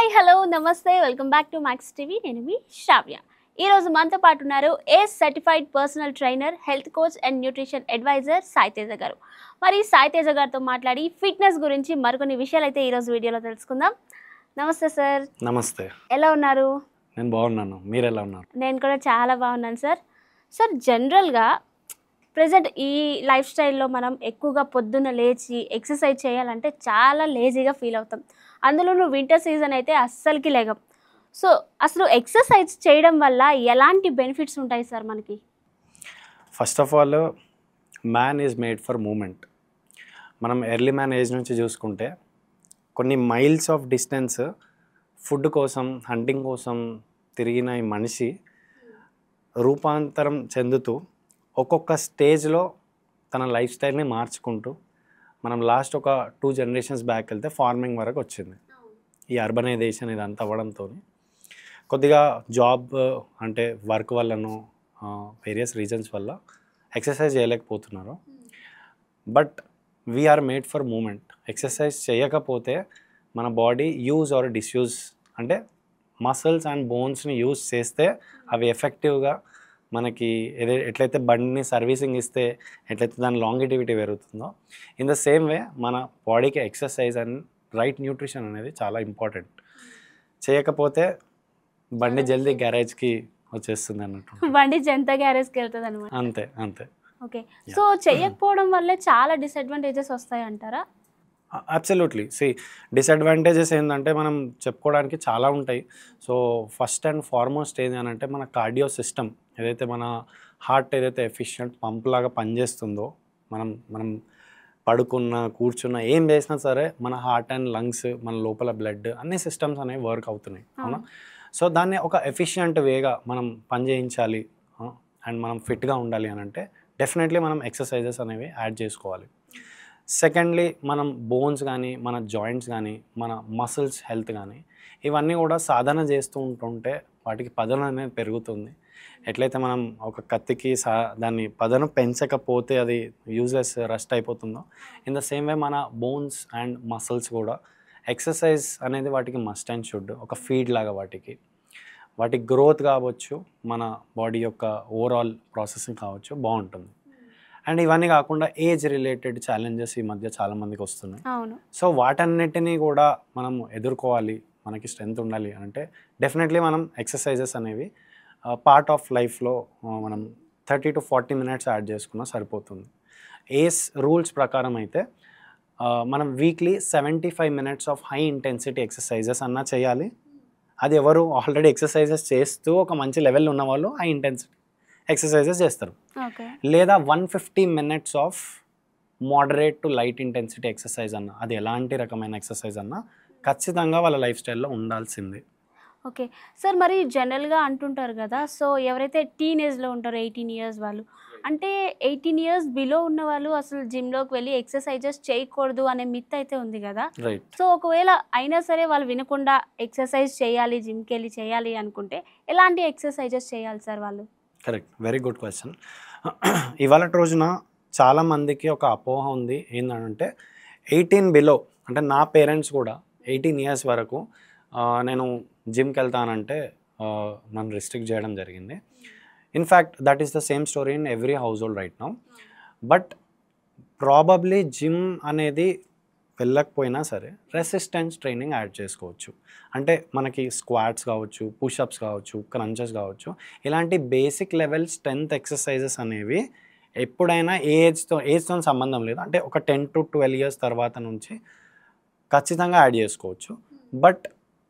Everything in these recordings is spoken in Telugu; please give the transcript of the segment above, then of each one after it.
Hi hello namaste welcome back to Max TV. నేను మీ శ్రావ్య. ఈరోజు మనతో పాటు ఉన్నారు ace certified personal trainer, health coach and nutrition adviser Sai Teja గారు. మరి సాయి తేజ గారితో మాట్లాడి ఫిట్నెస్ గురించి మరికొన్ని విషయాలు అయితే ఈరోజు వీడియోలో తెలుసుకుందాం. నమస్తే సార్. నమస్తే. ఎలా ఉన్నారు? నేను బాగున్నాను. మీరు ఎలా ఉన్నారు? నేను కూడా చాలా బాగున్నాను సార్. సార్ జనరల్గా ప్రజెంట్ ఈ లైఫ్ స్టైల్లో మనం ఎక్కువగా పొద్దున్న లేచి ఎక్సర్సైజ్ చేయాలంటే చాలా లేజీగా ఫీల్ అవుతాం. అందులోనూ వింటర్ సీజన్ అయితే అస్సలకి లేగం. సో అసలు ఎక్సర్సైజ్ చేయడం వల్ల ఎలాంటి బెనిఫిట్స్ ఉంటాయి సార్ మనకి? First of all, man is made for movement. మనం ఎర్లీ మ్యాన్ ఏజ్ నుంచి చూసుకుంటే కొన్ని మైల్స్ ఆఫ్ డిస్టెన్స్ ఫుడ్ కోసం, హంటింగ్ కోసం తిరిగిన ఈ మనిషి రూపాంతరం చెందుతూ ఒక్కొక్క స్టేజ్లో తన లైఫ్ స్టైల్ని మార్చుకుంటూ మనం లాస్ట్ ఒక 2 జనరేషన్స్ బ్యాక్ వెళ్తే ఫార్మింగ్ వరకు వచ్చింది. ఈ అర్బనైజేషన్ ఇదంతా అవ్వడంతో కొద్దిగా జాబ్ అంటే వర్క్ వల్లనో వేరియస్ రీజన్స్ వల్ల ఎక్సర్సైజ్ చేయలేకపోతున్నారు. But we are made for movement. Exercise చేయకపోతే మన బాడీ యూజ్ ఆర్ డిస్యూజ్ అంటే మసిల్స్ అండ్ బోన్స్ని యూజ్ చేస్తే అవి ఎఫెక్టివ్గా మనకి ఎట్లయితే బండిని సర్వీసింగ్ ఇస్తే ఎట్లయితే దాని లాంగిటివిటీ పెరుగుతుందో, ఇన్ ద సేమ్ వే మన బాడీకి ఎక్సర్సైజ్ అండ్ రైట్ న్యూట్రిషన్ అనేది చాలా ఇంపార్టెంట్. చేయకపోతే బండి జల్దీ గ్యారేజ్కి వచ్చేస్తుంది అన్నట్టు. బండి జంత గ్యారేజ్కి వెళ్తుంది అనమాట. అంతే అంతే. ఓకే. సో చేయకపోవడం వల్లే చాలా డిసడ్వాంటేజెస్ వస్తాయి అంటారా? అబ్సల్యూట్లీ. డిసడ్వాంటేజెస్ ఏంటంటే మనం చెప్పుకోవడానికి చాలా ఉంటాయి. సో ఫస్ట్ అండ్ ఫార్మోస్ట్ ఏంటి అని అంటే మన కార్డియో సిస్టమ్ ఏదైతే మన హార్ట్ ఏదైతే ఎఫిషియంట్ పంప్ లాగా పనిచేస్తుందో, మనం పడుకున్న కూర్చున్న ఏం చేసినా సరే మన హార్ట్ అండ్ లంగ్స్, మన లోపల బ్లడ్ అన్ని సిస్టమ్స్ అనేవి వర్క్ అవుతున్నాయి, అవునా? సో దాన్ని ఒక ఎఫిషియంట్ వేగా మనం పని చేయించాలి అండ్ మనం ఫిట్గా ఉండాలి అని అంటే డెఫినెట్లీ మనం ఎక్సర్సైజెస్ అనేవి యాడ్ చేసుకోవాలి. సెకండ్లీ, మనం బోన్స్ కానీ, మన జాయింట్స్ కానీ, మన మసిల్స్ హెల్త్ కానీ ఇవన్నీ కూడా సాధన చేస్తూ ఉంటుంటే వాటికి పదనం అనేది పెరుగుతుంది. ఎట్లయితే మనం ఒక కత్తికి దాన్ని పదను పెంచకపోతే అది యూజ్లెస్ రస్ట్ అయిపోతుందో, ఇన్ ద సేమ్ వే మన బోన్స్ అండ్ మసిల్స్ కూడా ఎక్సర్సైజ్ అనేది వాటికి మస్ట్ అండ్ షుడ్. ఒక ఫీడ్ లాగా వాటి గ్రోత్ కావచ్చు, మన బాడీ యొక్క ఓవరాల్ ప్రాసెసింగ్ కావచ్చు, బాగుంటుంది. అండ్ ఇవన్నీ కాకుండా ఏజ్ రిలేటెడ్ ఛాలెంజెస్ ఈ మధ్య చాలామందికి వస్తున్నాయి. సో వాటన్నిటినీ కూడా మనం ఎదుర్కోవాలి, మనకి స్ట్రెంత్ ఉండాలి అంటే డెఫినెట్లీ మనం ఎక్సర్సైజెస్ అనేవి పార్ట్ ఆఫ్ లైఫ్లో మనం 30 to 40 minutes యాడ్ చేసుకున్నా సరిపోతుంది. ఏస్ రూల్స్ ప్రకారం అయితే మనం weekly 75 minutes of high intensity exercises అన్నా చేయాలి. అది ఎవరు ఆల్రెడీ ఎక్సర్సైజెస్ చేస్తూ ఒక మంచి లెవెల్ ఉన్న వాళ్ళు హై ఇంటెన్సిటీ ఎక్సర్సైజెస్ చేస్తారు. లేదా 150 minutes of moderate to light intensity exercise అన్న, అది ఎలాంటి రకమైన ఎక్సర్సైజ్ అన్నా ఖచ్చితంగా వాళ్ళ లైఫ్ స్టైల్లో ఉండాల్సిందే. Okay sir. మరి జనరల్గా అంటుంటారు కదా, సో ఎవరైతే టీనేజ్లో ఉంటారో 18 years వాళ్ళు, అంటే 18 years బిలో ఉన్న వాళ్ళు అసలు జిమ్లోకి వెళ్ళి ఎక్సర్సైజెస్ చేయకూడదు అనే మిత్ అయితే ఉంది కదా. సో ఒకవేళ అయినా సరే వాళ్ళు వినకుండా ఎక్సర్సైజ్ చేయాలి, జిమ్కి వెళ్ళి చేయాలి అనుకుంటే ఎలాంటి ఎక్సర్సైజెస్ చేయాలి సార్ వాళ్ళు? Correct, very good question. ఇవాళ రోజున చాలామందికి ఒక అపోహ ఉంది ఏంటంటే 18 బిలో అంటే నా పేరెంట్స్ కూడా 18 years వరకు నేను జిమ్కి వెళ్తానంటే నన్ను రిస్ట్రిక్ట్ చేయడం జరిగింది. In fact that is the same story in every house hold right now. But probably gym అనేది వెళ్ళకపోయినా సరే రెసిస్టెన్స్ ట్రైనింగ్ యాడ్ చేసుకోవచ్చు. అంటే మనకి స్క్వాట్స్ కావచ్చు, పుషప్స్ కావచ్చు, క్రంచెస్ కావచ్చు, ఇలాంటి బేసిక్ లెవెల్ స్ట్రెంత్ ఎక్సర్సైజెస్ అనేవి ఎప్పుడైనా ఏజ్తో సంబంధం లేదు. అంటే ఒక 10 to 12 years తర్వాత నుంచి ఖచ్చితంగా యాడ్ చేసుకోవచ్చు. బట్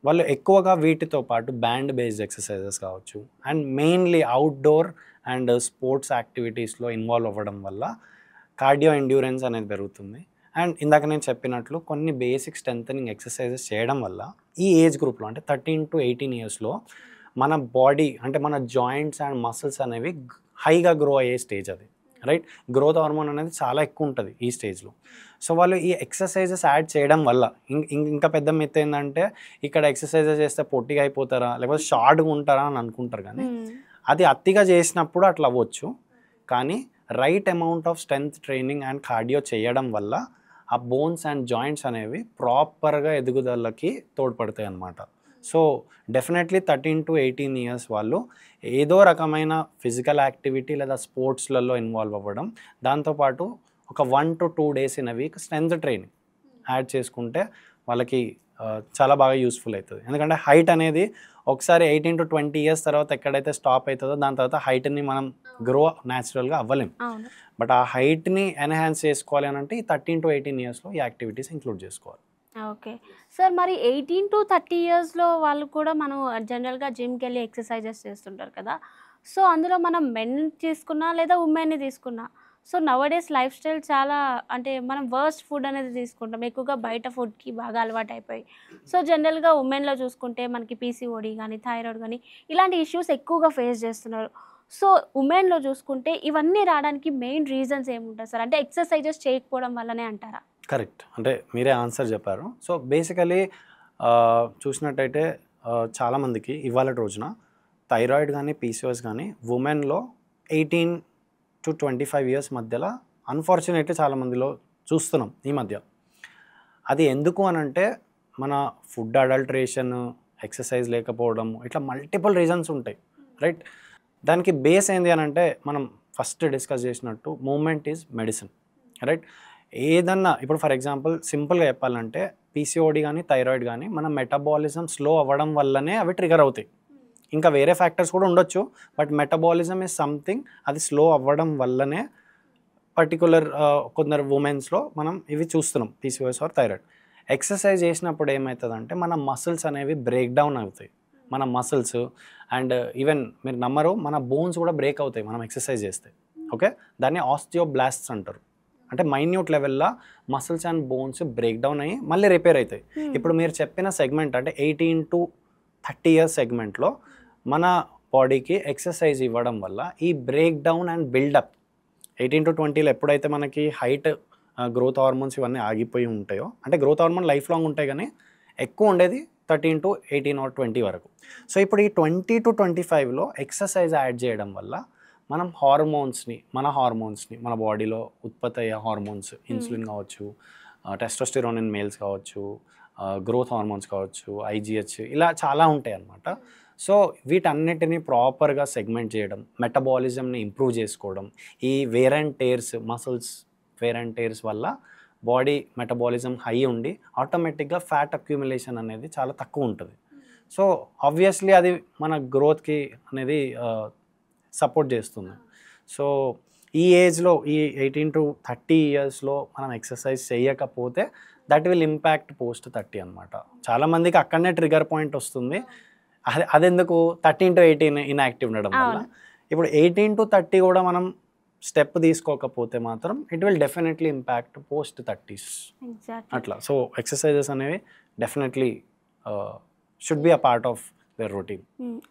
వాళ్ళు ఎక్కువగా వీటితో పాటు బ్యాండ్ బేస్డ్ ఎక్సర్సైజెస్ కావచ్చు and mainly outdoor and sports యాక్టివిటీస్లో ఇన్వాల్వ్ అవ్వడం వల్ల కార్డియో ఎండ్యూరెన్స్ అనేది పెరుగుతుంది. అండ్ ఇందాక నేను చెప్పినట్లు కొన్ని బేసిక్ స్ట్రెంథనింగ్ ఎక్సర్సైజెస్ చేయడం వల్ల ఈ ఏజ్ గ్రూప్లో అంటే 13 to 18 yearsలో మన బాడీ అంటే మన జాయింట్స్ అండ్ మసిల్స్ అనేవి హైగా గ్రో అయ్యే స్టేజ్ అది, రైట్? గ్రోత్ హార్మోన్ అనేది చాలా ఎక్కువ ఉంటుంది ఈ స్టేజ్లో. సో వాళ్ళు ఈ ఎక్సర్సైజెస్ యాడ్ చేయడం వల్ల ఇంకా పెద్ద మిత్ ఏంటంటే ఇక్కడ ఎక్సర్సైజెస్ చేస్తే పొట్టిగా అయిపోతారా లేకపోతే షార్ట్గా ఉంటారా అని అనుకుంటారు. కానీ అది అతిగా చేసినప్పుడు అట్లా అవ్వచ్చు. కానీ right amount of strength training and cardio చేయడం వల్ల ఆ బోన్స్ అండ్ జాయింట్స్ అనేవి ప్రాపర్గా ఎదుగుదలకి తోడ్పడతాయి అన్నమాట. సో డెఫినెట్లీ 13 to 18 ఇయర్స్ వాళ్ళు ఏదో రకమైన ఫిజికల్ యాక్టివిటీ లేదా స్పోర్ట్స్లలో ఇన్వాల్వ్ అవ్వడం, దాంతోపాటు ఒక 1 to 2 days in a week strength training add చేసుకుంటే వాళ్ళకి చాలా బాగా యూస్ఫుల్ అవుతుంది. ఎందుకంటే హైట్ అనేది ఒకసారి 18 to 20 ఇయర్స్ తర్వాత ఎక్కడైతే స్టాప్ అవుతుందో దాని తర్వాత హైట్ని మనం గ్రో న్యాచురల్గా అవ్వలేం. బట్ ఆ హైట్ని ఎన్హాన్స్ చేసుకోవాలి అని అంటే ఈ 13 to 18 ఇయర్స్లో ఈ యాక్టివిటీస్ ఇంక్లూడ్ చేసుకోవాలి. ఓకే సార్, మరి 18 to 30 ఇయర్స్లో వాళ్ళు కూడా మనం జనరల్గా జిమ్కి వెళ్ళి ఎక్సర్సైజెస్ చేస్తుంటారు కదా. సో అందులో మనం మెన్ తీసుకున్నా లేదా ఉమెన్ని తీసుకున్నా, సో నవడేస్ లైఫ్ స్టైల్ చాలా అంటే మనం వర్స్ట్ ఫుడ్ అనేది తీసుకుంటాం, ఎక్కువగా బయట ఫుడ్కి బాగా అలవాటు అయిపోయి. సో జనరల్గా ఉమెన్లో చూసుకుంటే మనకి పీసీఓడి కానీ థైరాయిడ్ కానీ ఇలాంటి ఇష్యూస్ ఎక్కువగా ఫేస్ చేస్తున్నారు. సో ఉమెన్లో చూసుకుంటే ఇవన్నీ రావడానికి మెయిన్ రీజన్స్ ఏముంటాయి సార్? అంటే ఎక్సర్సైజెస్ చేయకపోవడం వల్లనే అంటారా? కరెక్ట్, అంటే మీరే ఆన్సర్ చెప్పారు. సో బేసికలీ చూసినట్టయితే చాలామందికి ఇవాళ రోజున థైరాయిడ్ కానీ పీసీఓఎస్ కానీ ఉమెన్లో 18 to 25 ఇయర్స్ మధ్యలో అన్ఫార్చునేట్లీ చాలామందిలో చూస్తున్నాం ఈ మధ్య. అది ఎందుకు అని అంటే మన ఫుడ్ అడల్టరేషన్, ఎక్సర్సైజ్ లేకపోవడం, ఇట్లా మల్టిపుల్ రీజన్స్ ఉంటాయి, రైట్? దానికి బేస్ ఏంది అని అంటే మనం ఫస్ట్ డిస్కస్ చేసినట్టు మూమెంట్ ఈజ్ మెడిసిన్, రైట్? ఏదన్నా ఇప్పుడు ఫర్ ఎగ్జాంపుల్ సింపుల్గా చెప్పాలంటే పీసీఓడి కానీ థైరాయిడ్ కానీ మన మెటబాలిజం స్లో అవ్వడం వల్లనే అవి ట్రిగర్ అవుతాయి. ఇంకా వేరే ఫ్యాక్టర్స్ కూడా ఉండొచ్చు, బట్ మెటబాలిజం ఈజ్ సంథింగ్, అది స్లో అవ్వడం వల్లనే పర్టికులర్ కొందరు ఉమెన్స్లో మనం ఇవి చూస్తున్నాం, పీసీఓఎస్ ఆర్ థైరాయిడ్. ఎక్సర్సైజ్ చేసినప్పుడు ఏమవుతుందంటే మన మసిల్స్ అనేవి బ్రేక్ డౌన్ అవుతాయి. మన మసిల్స్ అండ్ ఈవెన్ మీరు నమ్మరు, మన బోన్స్ కూడా బ్రేక్ అవుతాయి మనం ఎక్సర్సైజ్ చేస్తే. ఓకే, దాన్ని ఆస్టియోబ్లాస్ట్స్ అంటారు. అంటే మైన్యూట్ లెవెల్లో muscles and bones break down అయ్యి మళ్ళీ రిపేర్ అవుతాయి. ఇప్పుడు మీరు చెప్పిన సెగ్మెంట్ అంటే 18 to 30 ఇయర్స్ సెగ్మెంట్లో మన బాడీకి ఎక్సర్సైజ్ ఇవ్వడం వల్ల ఈ break down and build up 18 to 20లో ఎప్పుడైతే మనకి హైట్, గ్రోత్ హార్మోన్స్ ఇవన్నీ ఆగిపోయి ఉంటాయో, అంటే గ్రోత్ హార్మోన్ లైఫ్ లాంగ్ ఉంటాయి కానీ ఎక్కువ ఉండేది 13 to 18 or 20 వరకు. సో ఇప్పుడు ఈ 20 to 25లో ఎక్సర్సైజ్ యాడ్ చేయడం వల్ల మనం మన హార్మోన్స్ని మన బాడీలో ఉత్పత్తి అయ్యే హార్మోన్స్, ఇన్సులిన్ కావచ్చు, టెస్టోస్టెరాన్ ఇన్ మేల్స్ కావచ్చు, గ్రోత్ హార్మోన్స్ కావచ్చు, ఐజిహెచ్, ఇలా చాలా ఉంటాయి అన్నమాట. సో వీటన్నిటిని ప్రాపర్గా సెగ్మెంట్ చేయడం, మెటబాలిజంని ఇంప్రూవ్ చేసుకోవడం, ఈ wear and tears, muscles wear and tears వల్ల బాడీ మెటబాలిజం హై ఉండి ఆటోమేటిక్గా ఫ్యాట్ అక్యూములేషన్ అనేది చాలా తక్కువ ఉంటుంది. సో ఆబ్వియస్లీ అది మన గ్రోత్కి అనేది సపోర్ట్ చేస్తుంది. సో ఈ ఏజ్లో ఈ 18 to 30 ఇయర్స్లో మనం ఎక్సర్సైజ్ చేయకపోతే దట్ విల్ ఇంపాక్ట్ పోస్ట్ 30 అనమాట. చాలామందికి అక్కడనే ట్రిగర్ పాయింట్ వస్తుంది. అదెందుకు 13 to 18 ఇన్యాక్టివ్ ఉండడం వల్ల. ఇప్పుడు 18 to 30 కూడా మనం స్టెప్ తీసుకోకపోతే మాత్రం it will definitely impact post 30s అట్లా. సో ఎక్సర్సైజెస్ అనేవి definitely should be a part of their routine.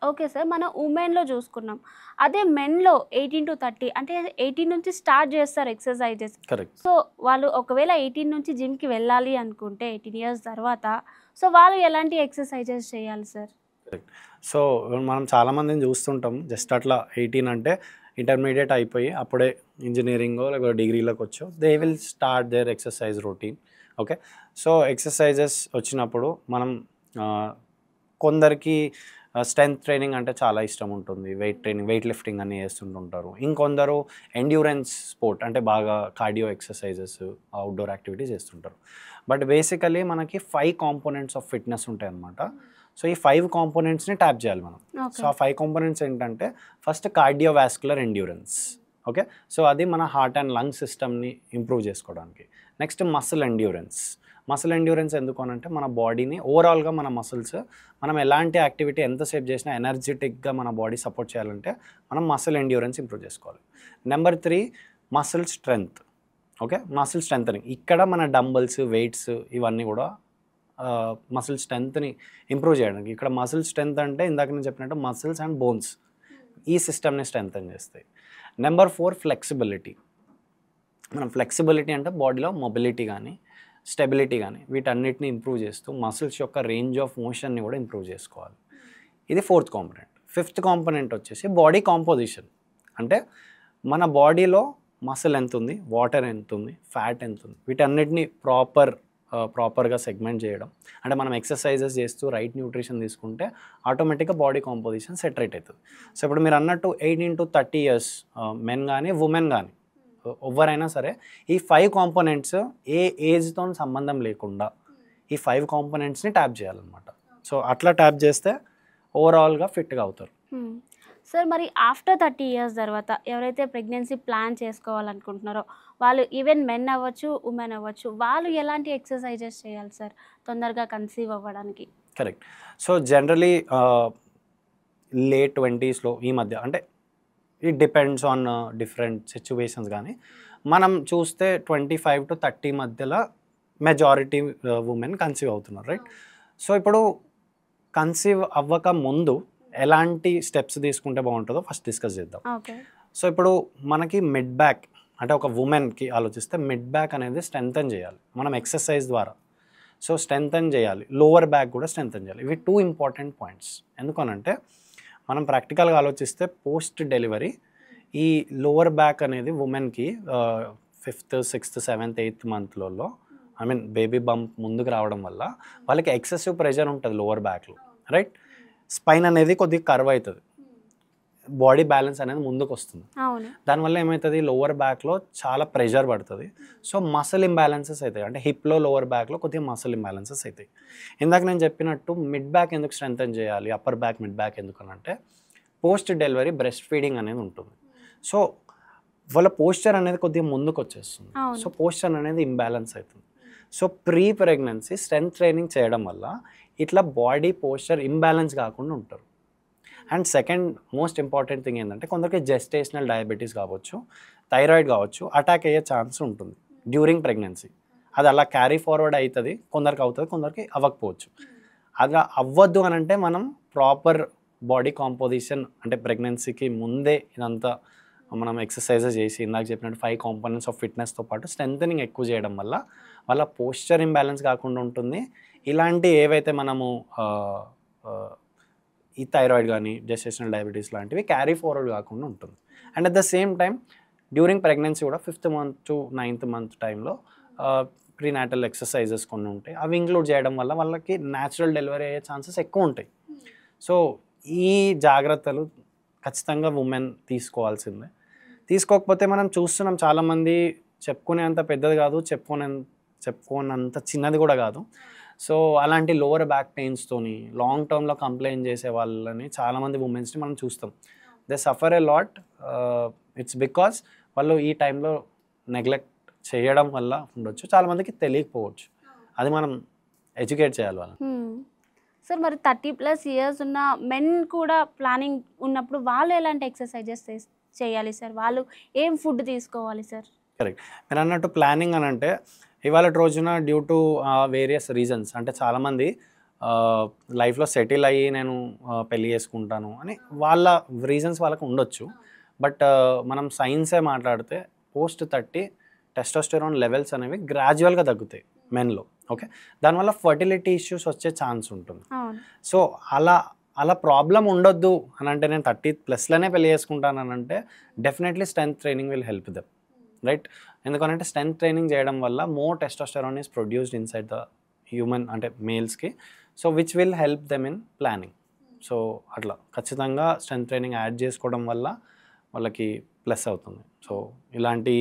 Okay sir, మన ఉమెన్లో చూసుకున్నాం. అదే మెన్లో 18 to 30 అంటే 18 నుంచి స్టార్ట్ చేస్తారు ఎక్సర్సైజెస్. కరెక్ట్. సో వాళ్ళు ఒకవేళ 18 నుంచి జిమ్కి వెళ్ళాలి అనుకుంటే 18 ఇయర్స్ తర్వాత, సో వాళ్ళు ఎలాంటి ఎక్సర్సైజెస్ చేయాలి సార్? కరెక్ట్. సో మనం చాలామందిని చూస్తుంటాం, జస్ట్ అట్లా 18 అంటే ఇంటర్మీడియట్ అయిపోయి అప్పుడే ఇంజనీరింగో లేకపోతే డిగ్రీలోకి వచ్చో they will start their exercise routine. Okay, so exercises వచ్చినప్పుడు మనం కొందరికి స్ట్రెంత్ ట్రైనింగ్ అంటే చాలా ఇష్టం ఉంటుంది, వెయిట్ లిఫ్టింగ్ అని చేస్తుంటుంటారు. ఇంకొందరు ఎండ్యూరెన్స్ స్పోర్ట్ అంటే బాగా కార్డియో ఎక్సర్సైజెస్, అవుట్డోర్ యాక్టివిటీస్ చేస్తుంటారు. బట్ బేసికలీ మనకి 5 కాంపోనెంట్స్ ఆఫ్ ఫిట్నెస్ ఉంటాయి అన్నమాట. సో ఈ 5 కాంపోనెంట్స్ని ట్యాప్ చేయాలి మనం. సో ఆ 5 కాంపోనెంట్స్ ఏంటంటే first cardiovascular endurance. Okay, so అది మన హార్ట్ అండ్ లంగ్ సిస్టమ్ని ఇంప్రూవ్ చేసుకోవడానికి. నెక్స్ట్ మసిల్ ఎండ్యూరెన్స్ ఎందుకు అనంటే మన బాడీని ఓవరాల్గా మన మసిల్స్ మనం ఎలాంటి యాక్టివిటీ ఎంతసేపు చేసినా ఎనర్జెటిక్గా మన బాడీ సపోర్ట్ చేయాలంటే మనం మసిల్ ఎండ్యూరెన్స్ ఇంప్రూవ్ చేసుకోవాలి. Number 3 muscle strength. Okay, muscle strengthening, ఇక్కడ మన డంబల్స్, వెయిట్స్ ఇవన్నీ కూడా మసిల్ స్ట్రెంగ్త్ని ఇంప్రూవ్ చేయడానికి. ఇక్కడ మసిల్ స్ట్రెంగ్త్ అంటే ఇందాక నేను చెప్పినట్టు మసిల్స్ అండ్ బోన్స్ ఈ సిస్టమ్ని స్ట్రెంగ్తన్ చేస్తాయి. Number 4 flexibility. మనం ఫ్లెక్సిబిలిటీ అంటే బాడీలో మొబిలిటీ కానీ స్టెబిలిటీ కానీ వీటన్నిటిని ఇంప్రూవ్ చేస్తూ మసిల్స్ యొక్క రేంజ్ ఆఫ్ మోషన్ని కూడా ఇంప్రూవ్ చేసుకోవాలి. ఇది 4th కాంపోనెంట్. 5th కాంపోనెంట్ వచ్చేసి బాడీ కాంపోజిషన్. అంటే మన బాడీలో మసిల్ ఎంత ఉంది, వాటర్ ఎంత ఉంది, ఫ్యాట్ ఎంత ఉంది, వీటన్నిటిని ప్రాపర్ ప్రాపర్గా సెగ్మెంట్ చేయడం, అంటే మనం ఎక్సర్సైజెస్ చేస్తూ రైట్ న్యూట్రిషన్ తీసుకుంటే ఆటోమేటిక్గా బాడీ కాంపోజిషన్ సెట్ రైట్ అవుతుంది. సో ఇప్పుడు మీరు అన్నట్టు 18 to 30 years మెన్ కానీ ఉమెన్ కానీ ఎవరైనా సరే ఈ 5 కాంపోనెంట్స్ ఏ ఏజ్తో సంబంధం లేకుండా ఈ 5 కాంపోనెంట్స్ని ట్యాప్ చేయాలన్నమాట. సో అట్లా ట్యాప్ చేస్తే ఓవరాల్గా ఫిట్గా అవుతారు. సార్ మరి ఆఫ్టర్ 30 years తర్వాత ఎవరైతే ప్రెగ్నెన్సీ ప్లాన్ చేసుకోవాలనుకుంటున్నారో వాళ్ళు ఈవెన్ మెన్ అవ్వచ్చు ఉమెన్ అవ్వచ్చు, వాళ్ళు ఎలాంటి ఎక్సర్సైజెస్ చేయాలి సార్ తొందరగా కన్సీవ్ అవ్వడానికి? కరెక్ట్. సో జనరలీ లేట్ 20sలో ఈ మధ్య, అంటే it depends on different situations, కానీ మనం చూస్తే 25 to 30 మధ్యలో మెజారిటీ ఉమెన్ కన్సీవ్ అవుతున్నారు, రైట్? సో ఇప్పుడు కన్సీవ్ అవ్వక ముందు ఎలాంటి స్టెప్స్ తీసుకుంటే బాగుంటుందో ఫస్ట్ డిస్కస్ చేద్దాం. ఓకే. సో ఇప్పుడు మనకి మిడ్ బ్యాక్, అంటే ఒక ఉమెన్కి ఆలోచిస్తే మిడ్ బ్యాక్ అనేది స్ట్రెంథన్ చేయాలి మనం ఎక్సర్సైజ్ ద్వారా. సో స్ట్రెంథన్ చేయాలి, లోవర్ బ్యాక్ కూడా స్ట్రెంథన్ చేయాలి. ఇవి 2 ఇంపార్టెంట్ పాయింట్స్. ఎందుకనంటే మనం ప్రాక్టికల్గా ఆలోచిస్తే పోస్ట్ డెలివరీ ఈ లోవర్ బ్యాక్ అనేది ఉమెన్కి 5th, 6th, 7th, 8th మంత్లలో, ఐ మీన్ బేబీ బంప్ ముందుకు రావడం వల్ల వాళ్ళకి ఎక్సెసివ్ ప్రెషర్ ఉంటుంది లోవర్ బ్యాక్లో, రైట్? స్పైన్ అనేది కొద్దిగా కర్వ్ అవుతుంది, బాడీ బ్యాలెన్స్ అనేది ముందుకు వస్తుంది. దానివల్ల ఏమవుతుంది, లోవర్ బ్యాక్లో చాలా ప్రెషర్ పడుతుంది. సో మసిల్ ఇంబ్యాలెన్సెస్ అవుతాయి, అంటే హిప్లో లోవర్ బ్యాక్లో కొద్దిగా మసిల్ ఇంబ్యాలెన్సెస్ అవుతాయి. ఇందాక నేను చెప్పినట్టు మిడ్ బ్యాక్ ఎందుకు స్ట్రెంథన్ చేయాలి, అప్పర్ బ్యాక్ మిడ్ బ్యాక్ ఎందుకనంటే పోస్ట్ డెలివరీ బ్రెస్ట్ ఫీడింగ్ అనేది ఉంటుంది. సో వాళ్ళ పోస్చర్ అనేది కొద్దిగా ముందుకు వచ్చేస్తుంది. సో పోస్చర్ అనేది ఇంబ్యాలెన్స్ అవుతుంది. So pre pregnancy strength training చేయడం వల్ల ఇట్లా బాడీ పోస్చర్ ఇంబ్యాలెన్స్ కాకుండా ఉంటారు. And second most important thing ఏంటంటే కొందరికి జెస్టేషనల్ డయాబెటీస్ కావచ్చు, థైరాయిడ్ కావచ్చు, అటాక్ అయ్యే ఛాన్స్ ఉంటుంది డ్యూరింగ్ ప్రెగ్నెన్సీ. అది అలా క్యారీ ఫార్వర్డ్ అవుతుంది, కొందరికి అవుతుంది, కొందరికి అవ్వకపోవచ్చు. అది అవ్వద్దు అని అంటే మనం ప్రాపర్ బాడీ కాంపోజిషన్, అంటే ప్రెగ్నెన్సీకి ముందే ఇదంతా మనం ఎక్సర్సైజెస్ చేసి ఇందాక చెప్పినట్టు 5 కాంపోనెంట్స్ ఆఫ్ ఫిట్నెస్తో పాటు స్ట్రెంథనింగ్ ఎక్కువ చేయడం వల్ల వాళ్ళ పోస్చర్ ఇంబ్యాలెన్స్ కాకుండా ఉంటుంది. ఇలాంటి ఏవైతే మనము ఈ థైరాయిడ్ కానీ జెస్టేషనల్ డయాబెటీస్ లాంటివి క్యారీ ఫార్వర్డ్ కాకుండా ఉంటుంది. And at the same time during pregnancy కూడా 5th month to 9th month టైంలో ప్రీనాటల్ ఎక్సర్సైజెస్ కొన్ని ఉంటాయి, అవి ఇంక్లూడ్ చేయడం వల్ల వాళ్ళకి న్యాచురల్ డెలివరీ అయ్యే ఛాన్సెస్ ఎక్కువ ఉంటాయి. సో ఈ జాగ్రత్తలు ఖచ్చితంగా ఉమెన్ తీసుకోవాల్సిందే. తీసుకోకపోతే మనం చూస్తున్నాం చాలామంది చెప్పుకునేంత పెద్దది కాదు, చెప్పుకోనంత చిన్నది కూడా కాదు. సో అలాంటి లోవర్ బ్యాక్ పెయిన్స్తోని లాంగ్ టర్మ్లో కంప్లైంట్ చేసే వాళ్ళని చాలామంది ఉమెన్స్ని మనం చూస్తాం. They suffer a lot. It's because వాళ్ళు ఈ టైంలో నెగ్లెక్ట్ చేయడం వల్ల ఉండొచ్చు, చాలామందికి తెలియకపోవచ్చు. అది మనం ఎడ్యుకేట్ చేయాలి వాళ్ళని. సార్ మరి 30+ years ఉన్న మెన్ కూడా ప్లానింగ్ ఉన్నప్పుడు వాళ్ళు ఎలాంటి ఎక్సర్సైజెస్ చేయాలి సార్? వాళ్ళు ఏం ఫుడ్ తీసుకోవాలి సార్? కరెక్ట్. మీరు అన్నట్టు ప్లానింగ్ అని అంటే ఇవాళ రోజున డ్యూ టు వేరియస్ రీజన్స్, అంటే చాలామంది లైఫ్లో సెటిల్ అయ్యి నేను పెళ్ళి చేసుకుంటాను అని వాళ్ళ రీజన్స్ వాళ్ళకు ఉండొచ్చు. బట్ మనం సైన్సే మాట్లాడితే పోస్ట్ 30 టెస్టోస్టెరాన్ లెవెల్స్ అనేవి గ్రాడ్యువల్గా తగ్గుతాయి మెన్లో. ఓకే, దానివల్ల ఫర్టిలిటీ ఇష్యూస్ వచ్చే ఛాన్స్ ఉంటుంది. సో అలా ప్రాబ్లం ఉండొద్దు అని అంటే నేను 30+లోనే పెళ్ళి చేసుకుంటాను అని అంటే definitely strength training will help them, right? ఎందుకంటే స్ట్రెంత్ ట్రైనింగ్ చేయడం వల్ల more testosterone is produced inside the human, అంటే మేల్స్కి. So which will help them in planning. So అట్లా ఖచ్చితంగా స్ట్రెంత్ ట్రైనింగ్ యాడ్ చేసుకోవడం వల్ల వాళ్ళకి ప్లస్ అవుతుంది. సో ఇలాంటి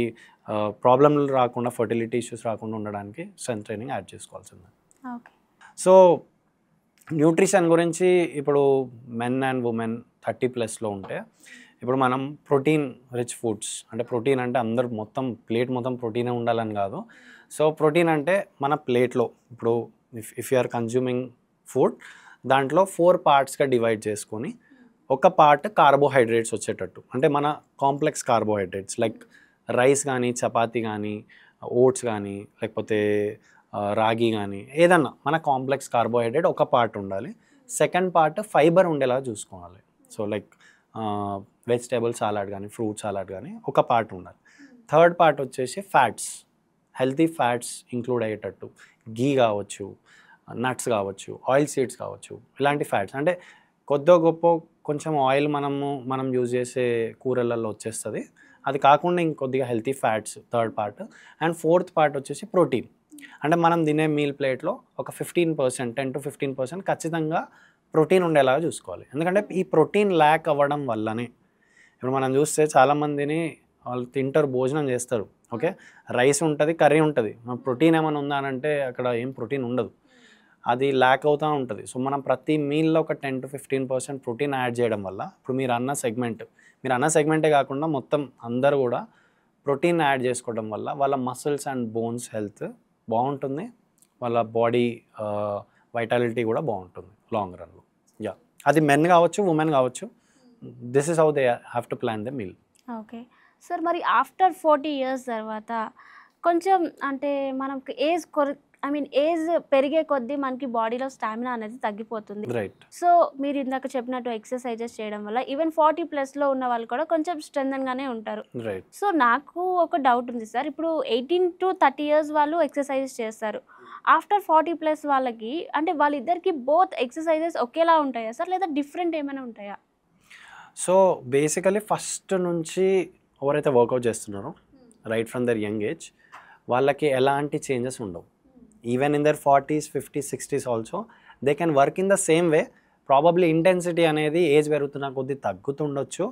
ప్రాబ్లంలు రాకుండా, ఫర్టిలిటీ ఇష్యూస్ రాకుండా ఉండడానికి స్ట్రెంత్ ట్రైనింగ్ యాడ్ చేసుకోవాల్సిందే. సో న్యూట్రిషన్ గురించి ఇప్పుడు మెన్ అండ్ ఉమెన్ 30+లో ఉంటే ఇప్పుడు మనం ప్రోటీన్ రిచ్ ఫుడ్స్, అంటే ప్రోటీన్ అంటే అందరు మొత్తం ప్లేట్ మొత్తం ప్రోటీనే ఉండాలని కాదు. సో ప్రోటీన్ అంటే మన ప్లేట్లో ఇప్పుడు if you are consuming food దాంట్లో 4 పార్ట్స్గా డివైడ్ చేసుకొని ఒక పార్ట్ కార్బోహైడ్రేట్స్ వచ్చేటట్టు, అంటే మన కాంప్లెక్స్ కార్బోహైడ్రేట్స్ లైక్ రైస్ కానీ, చపాతీ కానీ, ఓట్స్ కానీ, లేకపోతే రాగి కానీ, ఏదన్నా మన కాంప్లెక్స్ కార్బోహైడ్రేట్ ఒక పార్ట్ ఉండాలి. సెకండ్ పార్ట్ ఫైబర్ ఉండేలా చూసుకోవాలి. సో లైక్ వెజిటేబుల్ సాలాడ్ కానీ, ఫ్రూట్ సాలాడ్ కానీ ఒక పార్ట్ ఉండాలి. థర్డ్ పార్ట్ వచ్చేసి ఫ్యాట్స్, హెల్తీ ఫ్యాట్స్ ఇంక్లూడ్ అయ్యేటట్టు, గీ కావచ్చు, నట్స్ కావచ్చు, ఆయిల్ సీడ్స్ కావచ్చు, ఇలాంటి ఫ్యాట్స్. అంటే కొద్దో గొప్ప కొంచెం ఆయిల్ మనం యూజ్ చేసే కూరలలో వచ్చేస్తుంది, అది కాకుండా ఇంకొద్దిగా healthy fats third part. And fourth part వచ్చేసి ప్రోటీన్. అంటే మనం తినే మీల్ ప్లేట్లో ఒక 15%, 10-15% ఖచ్చితంగా ప్రోటీన్ ఉండేలాగా చూసుకోవాలి. ఎందుకంటే ఈ ప్రోటీన్ ల్యాక్ అవ్వడం వల్లనే ఇప్పుడు మనం చూస్తే చాలామందిని వాళ్ళు తింటారు, భోజనం చేస్తారు, ఓకే, రైస్ ఉంటుంది, కర్రీ ఉంటుంది, ప్రోటీన్ ఏమైనా ఉందా అని అంటే అక్కడ ఏం ప్రోటీన్ ఉండదు, అది ల్యాక్ అవుతూ ఉంటుంది. సో మనం ప్రతి మీల్లో ఒక 10-15% ప్రోటీన్ యాడ్ చేయడం వల్ల ఇప్పుడు మీరు అన్న సెగ్మెంటే కాకుండా మొత్తం అందరూ కూడా ప్రోటీన్ యాడ్ చేసుకోవడం వల్ల వాళ్ళ మసిల్స్ అండ్ బోన్స్ హెల్త్ బాగుంటుంది, వాళ్ళ బాడీ వైటాలిటీ కూడా బాగుంటుంది లాంగ్ రన్లో. యా, అది మెన్ కావచ్చు, ఉమెన్ కావచ్చు, this is how they have to plan the meal. Okay sir, మరి ఆఫ్టర్ 40 ఇయర్స్ తర్వాత కొంచెం అంటే మనకి ఏజ్ పెరిగే కొద్దీ మనకి బాడీలో స్టామినా అనేది తగ్గిపోతుంది. రైట్. సో మీరు ఇందాక చెప్పినట్టు ఎక్సర్సైజెస్ చేయడం వల్ల ఈవెన్ 40+ ఉన్న వాళ్ళు కూడా కొంచెం స్ట్రెంగ్గానే ఉంటారు. రైట్. సో నాకు ఒక డౌట్ ఉంది సార్, ఇప్పుడు 18-30 ఇయర్స్ వాళ్ళు ఎక్సర్సైజెస్ చేస్తారు, ఆఫ్టర్ 40+ వాళ్ళకి అంటే వాళ్ళిద్దరికి బోత్ ఎక్సర్సైజెస్ ఒకేలా ఉంటాయా సార్, లేదా డిఫరెంట్ ఏమైనా ఉంటాయా? సో బేసికలీ ఫస్ట్ నుంచి ఎవరైతే వర్కౌట్ చేస్తున్నారో right from their young age వాళ్ళకి ఎలాంటి చేంజెస్ ఉండవు. Even in their 40s, 50s, 60s also they can work in the same way. Probably intensity అనేది ఏజ్ పెరుగుతున్న కొద్దీ తగ్గుతుండొచ్చు,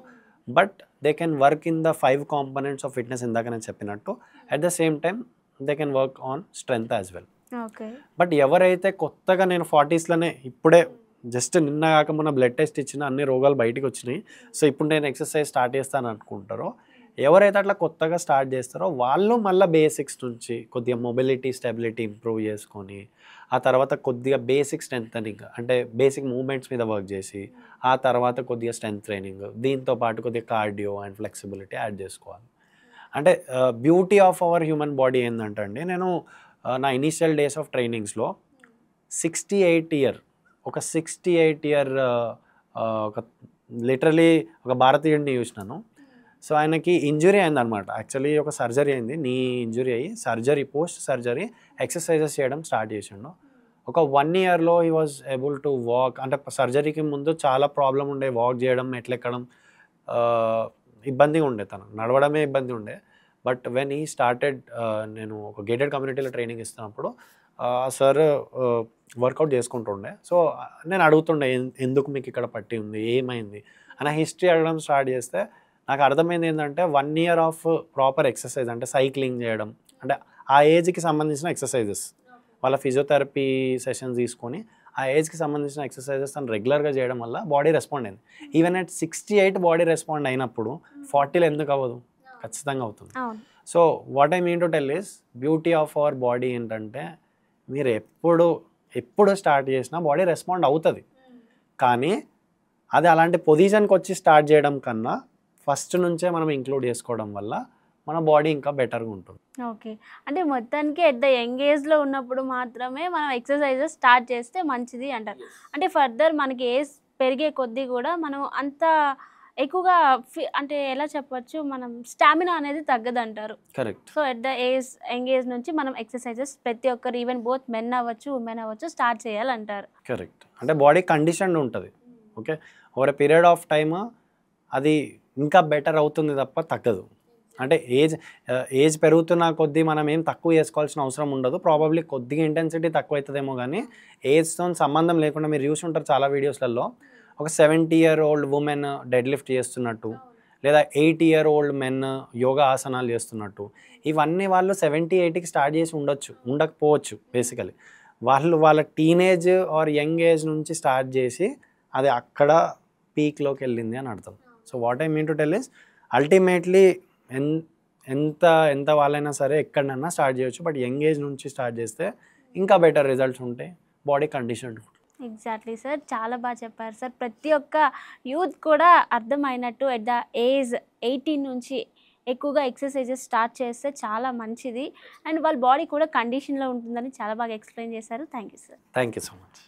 but they can work in the 5 components of fitness ఇందాక నేను చెప్పినట్టు. At the same time they can work on strength as well. Okay. But ఎవరైతే కొత్తగా నేను 40స్లోనే ఇప్పుడే జస్ట్ నిన్న కాకుండా బ్లడ్ టెస్ట్ ఇచ్చిన అన్ని రోగాలు బయటికి వచ్చినాయి, సో ఇప్పుడు నేను ఎక్సర్సైజ్ స్టార్ట్ చేస్తాను అనుకుంటారో, ఎవరైతే అట్లా కొత్తగా స్టార్ట్ చేస్తారో వాళ్ళు మళ్ళీ బేసిక్స్ నుంచి కొద్దిగా మొబిలిటీ, స్టెబిలిటీ ఇంప్రూవ్ చేసుకొని ఆ తర్వాత కొద్దిగా బేసిక్ స్ట్రెంథనింగ్ అంటే బేసిక్ మూమెంట్స్ మీద వర్క్ చేసి ఆ తర్వాత కొద్దిగా స్ట్రెంత్ ట్రైనింగ్, దీంతో పాటు కొద్దిగా కార్డియో అండ్ ఫ్లెక్సిబిలిటీ యాడ్ చేసుకోవాలి. అంటే beauty of our human body ఏంటంటే అండి, నేను నా ఇనీషియల్ డేస్ ఆఫ్ ట్రైనింగ్స్లో 68 ఇయర్ ఒక లిటరలీ ఒక భారతీయుడిని చూసినాను. సో ఆయనకి ఇంజురీ అయిందనమాట, యాక్చువల్లీ ఒక సర్జరీ అయింది, నీ ఇంజురీ అయ్యి పోస్ట్ సర్జరీ ఎక్సర్సైజెస్ చేయడం స్టార్ట్ చేసిండు. ఒక 1 ఇయర్లో he was able to walk. అంటే సర్జరీకి ముందు చాలా ప్రాబ్లం ఉండే, వాక్ చేయడం, ఎట్లెక్కడం ఇబ్బందిగా ఉండే, తను నడవడమే ఇబ్బంది ఉండే. బట్ వెన్ హీ స్టార్టెడ్, నేను ఒక గేటెడ్ కమ్యూనిటీలో ట్రైనింగ్ ఇస్తున్నప్పుడు సార్ వర్కౌట్ చేసుకుంటుండే. సో నేను అడుగుతుండే, ఎందుకు మీకు ఇక్కడ పట్టి ఉంది, ఏమైంది అన్న హిస్టరీ అడగడం స్టార్ట్ చేస్తే నాకు అర్థమైంది ఏంటంటే 1 ఇయర్ ఆఫ్ ప్రాపర్ ఎక్సర్సైజ్ అంటే సైక్లింగ్ చేయడం, అంటే ఆ ఏజ్కి సంబంధించిన ఎక్సర్సైజెస్, వాళ్ళ ఫిజియోథెరపీ సెషన్స్ తీసుకొని ఆ ఏజ్కి సంబంధించిన ఎక్సర్సైజెస్ తను రెగ్యులర్గా చేయడం వల్ల బాడీ రెస్పాండ్ అయింది. ఈవెన్ అట్ 68 బాడీ రెస్పాండ్ అయినప్పుడు 40లో ఎందుకు అవ్వదు? ఖచ్చితంగా అవుతుంది. So what I mean to tell is, beauty of our body ఏంటంటే మీరు ఎప్పుడు స్టార్ట్ చేసినా బాడీ రెస్పాండ్ అవుతుంది, కానీ అది అలాంటి పొజిషన్కి వచ్చి స్టార్ట్ చేయడం కన్నా ఫస్ట్ నుంచే మనం ఇంక్లూడ్ చేసుకోవడం వల్ల మన బాడీ ఇంకా బెటర్గా ఉంటుంది. ఓకే, అంటే మొత్తానికి ఎట్ ద యంగ్ ఏజ్లో ఉన్నప్పుడు మాత్రమే మనం ఎక్సర్సైజెస్ స్టార్ట్ చేస్తే మంచిది అంటారు. అంటే ఫర్దర్ మనకి ఏజ్ పెరిగే కొద్దీ కూడా మనం అంత ఎక్కువగా అంటే ఎలా చెప్పచ్చు, మనం స్టామినా అనేది తగ్గదంటారు. Correct. So at the young age నుంచి మనం ఎక్సర్సైజెస్ ప్రతి ఒక్కరు ఈవెన్ బోత్ మెన్ అవ్వచ్చు, ఉమెన్ అవ్వచ్చు, స్టార్ట్ చేయాలంటారు. కరెక్ట్. అంటే బాడీ కండిషన్ ఉంటుంది, okay, over a period of time అది ఇంకా బెటర్ అవుతుంది తప్ప తగ్గదు. అంటే ఏజ్ పెరుగుతున్న కొద్దీ మనం ఏం తక్కువ చేసుకోవాల్సిన అవసరం ఉండదు. ప్రాబబ్లీ కొద్దిగా ఇంటెన్సిటీ తక్కువ అవుతుందేమో, కానీ ఏజ్తో సంబంధం లేకుండా మీరు చూసి ఉంటారు చాలా వీడియోస్లలో, ఒక 70 year old women dead lift చేస్తున్నట్టు, లేదా 80 ఇయర్ ఓల్డ్ మెన్ యోగా ఆసనాలు చేస్తున్నట్టు. ఇవన్నీ వాళ్ళు 70-80కి స్టార్ట్ చేసి ఉండకపోవచ్చు. బేసికలీ వాళ్ళ టీనేజ్ ఆర్ యంగ్ ఏజ్ నుంచి స్టార్ట్ చేసి అది అక్కడ పీక్లోకి వెళ్ళింది అని అర్థం. So what I mean to tell is, ultimately ఎంత వాళ్ళైనా సరే ఎక్కడైనా స్టార్ట్ చేయొచ్చు, బట్ యంగ్ ఏజ్ నుంచి స్టార్ట్ చేస్తే ఇంకా బెటర్ రిజల్ట్స్ ఉంటాయి, బాడీ కండిషన్. ఎగ్జాక్ట్లీ సార్, చాలా బాగా చెప్పారు సార్. ప్రతి ఒక్క యూత్ కూడా అర్థమైనట్టు ఎట్ ద ఏజ్ 18 నుంచి ఎక్కువగా ఎక్సర్సైజెస్ స్టార్ట్ చేస్తే చాలా మంచిది, అండ్ వాళ్ళ బాడీ కూడా కండిషన్లో ఉంటుందని చాలా బాగా ఎక్స్ప్లెయిన్ చేశారు. Thank you sir. Thank you so much.